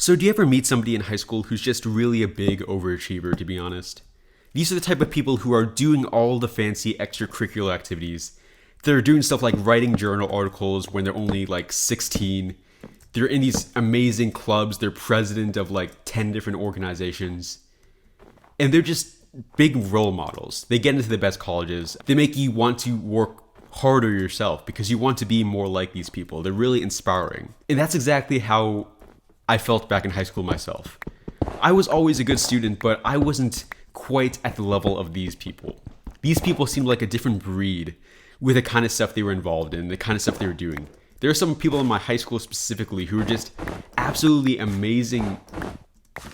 So do you ever meet somebody in high school who's just really a big overachiever, to be honest? These are the type of people who are doing all the fancy extracurricular activities. They're doing stuff like writing journal articles when they're only like 16. They're in these amazing clubs. They're president of like 10 different organizations. And they're just big role models. They get into the best colleges. They make you want to work harder yourself because you want to be more like these people. They're really inspiring. And that's exactly how I felt back in high school myself. I was always a good student, but I wasn't quite at the level of these people. These people seemed like a different breed with the kind of stuff they were involved in, the kind of stuff they were doing. There are some people in my high school specifically who were just absolutely amazing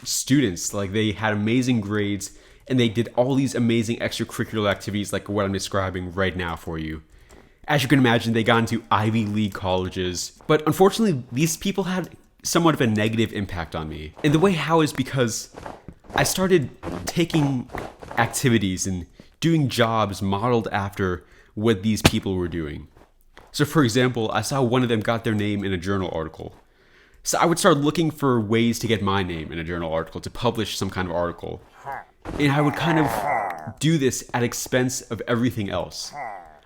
students. Like, they had amazing grades and they did all these amazing extracurricular activities like what I'm describing right now for you. As you can imagine, they got into Ivy League colleges. But unfortunately, these people had somewhat of a negative impact on me. And the way how is because I started taking activities and doing jobs modeled after what these people were doing. So for example, I saw one of them got their name in a journal article. So I would start looking for ways to get my name in a journal article, to publish some kind of article. And I would kind of do this at expense of everything else.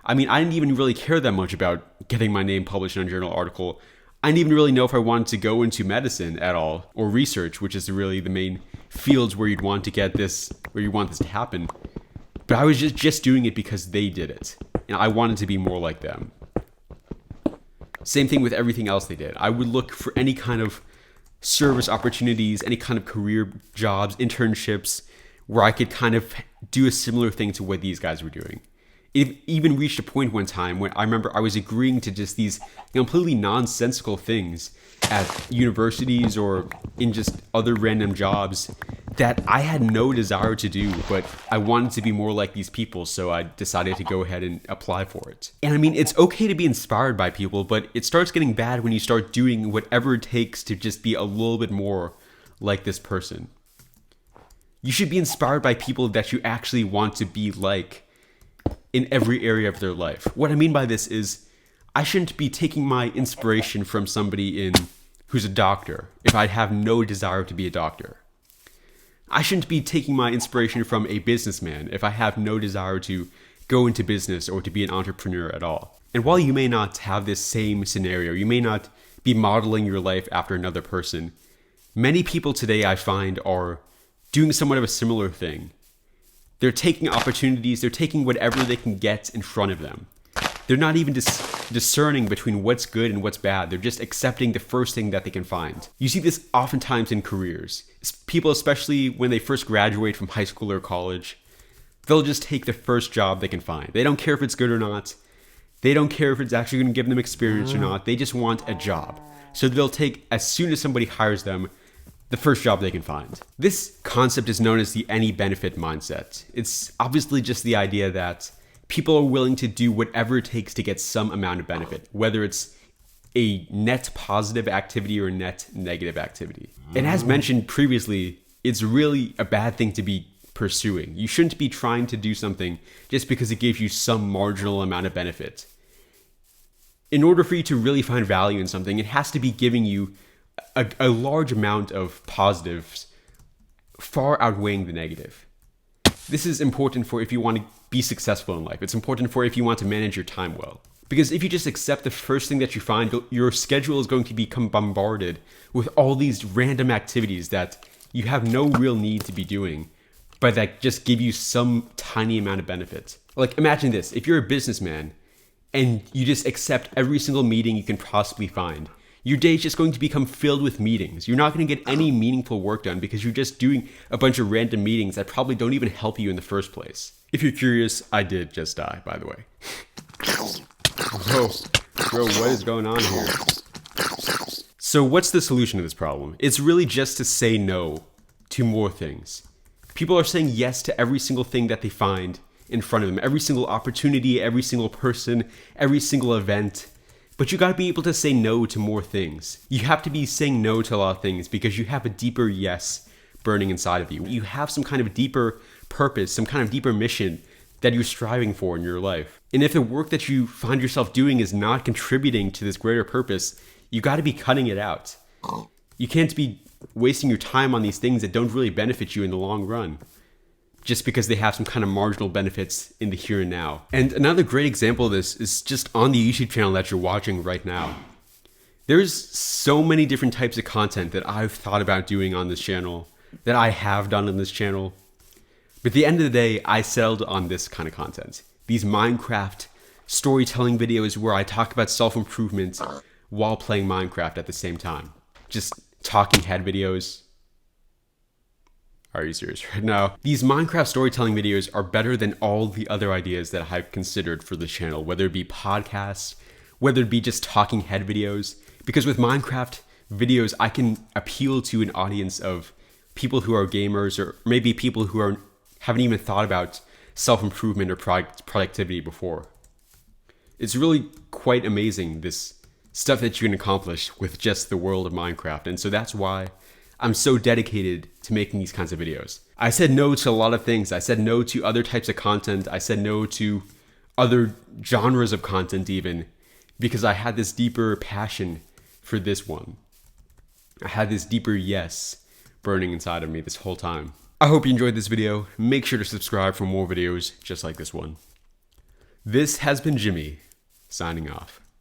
I mean, I didn't even really care that much about getting my name published in a journal article. I didn't even really know if I wanted to go into medicine at all, or research, which is really the main fields where you'd want to get this, where you want this to happen. But I was just doing it because they did it. And I wanted to be more like them. Same thing with everything else they did. I would look for any kind of service opportunities, any kind of career jobs, internships, where I could kind of do a similar thing to what these guys were doing. It even reached a point one time when I remember I was agreeing to just these completely nonsensical things at universities or in just other random jobs that I had no desire to do, but I wanted to be more like these people, so I decided to go ahead and apply for it. And I mean, it's okay to be inspired by people, but it starts getting bad when you start doing whatever it takes to just be a little bit more like this person. You should be inspired by people that you actually want to be like in every area of their life. What I mean by this is, I shouldn't be taking my inspiration from somebody who's a doctor if I have no desire to be a doctor. I shouldn't be taking my inspiration from a businessman if I have no desire to go into business or to be an entrepreneur at all. And while you may not have this same scenario, you may not be modeling your life after another person, many people today I find are doing somewhat of a similar thing. They're taking opportunities, they're taking whatever they can get in front of them. They're not even discerning between what's good and what's bad. They're just accepting the first thing that they can find. You see this oftentimes in careers. People, especially when they first graduate from high school or college, they'll just take the first job they can find. They don't care if it's good or not. They don't care if it's actually going to give them experience or not. They just want a job. So they'll take, as soon as somebody hires them, the first job they can find. This concept is known as the any benefit mindset. It's obviously just the idea that people are willing to do whatever it takes to get some amount of benefit, whether it's a net positive activity or a net negative activity. And as mentioned previously, it's really a bad thing to be pursuing. You shouldn't be trying to do something just because it gives you some marginal amount of benefit. In order for you to really find value in something, it has to be giving you a large amount of positives far outweighing the negative. This is important for if you want to be successful in life. It's important for if you want to manage your time well. Because if you just accept the first thing that you find, your schedule is going to become bombarded with all these random activities that you have no real need to be doing, but that just give you some tiny amount of benefit. Like, imagine this. If you're a businessman and you just accept every single meeting you can possibly find, your day is just going to become filled with meetings. You're not going to get any meaningful work done because you're just doing a bunch of random meetings that probably don't even help you in the first place. If you're curious, I did just die, by the way. Whoa, bro, what is going on here? So what's the solution to this problem? It's really just to say no to more things. People are saying yes to every single thing that they find in front of them, every single opportunity, every single person, every single event. But you gotta be able to say no to more things. You have to be saying no to a lot of things because you have a deeper yes burning inside of you. You have some kind of deeper purpose, some kind of deeper mission that you're striving for in your life. And if the work that you find yourself doing is not contributing to this greater purpose, you gotta be cutting it out. You can't be wasting your time on these things that don't really benefit you in the long run, just because they have some kind of marginal benefits in the here and now. And another great example of this is just on the YouTube channel that you're watching right now. There's so many different types of content that I've thought about doing on this channel, that I have done on this channel. But at the end of the day, I settled on this kind of content. These Minecraft storytelling videos where I talk about self-improvement while playing Minecraft at the same time. Just talking head videos. Are you serious right now? These Minecraft storytelling videos are better than all the other ideas that I've considered for the channel, whether it be podcasts, whether it be just talking head videos. Because with Minecraft videos, I can appeal to an audience of people who are gamers, or maybe people who haven't even thought about self-improvement or productivity before. It's really quite amazing, this stuff that you can accomplish with just the world of Minecraft. And so that's why I'm so dedicated to making these kinds of videos. I said no to a lot of things. I said no to other types of content. I said no to other genres of content even, because I had this deeper passion for this one. I had this deeper yes burning inside of me this whole time. I hope you enjoyed this video. Make sure to subscribe for more videos just like this one. This has been Jimmy, signing off.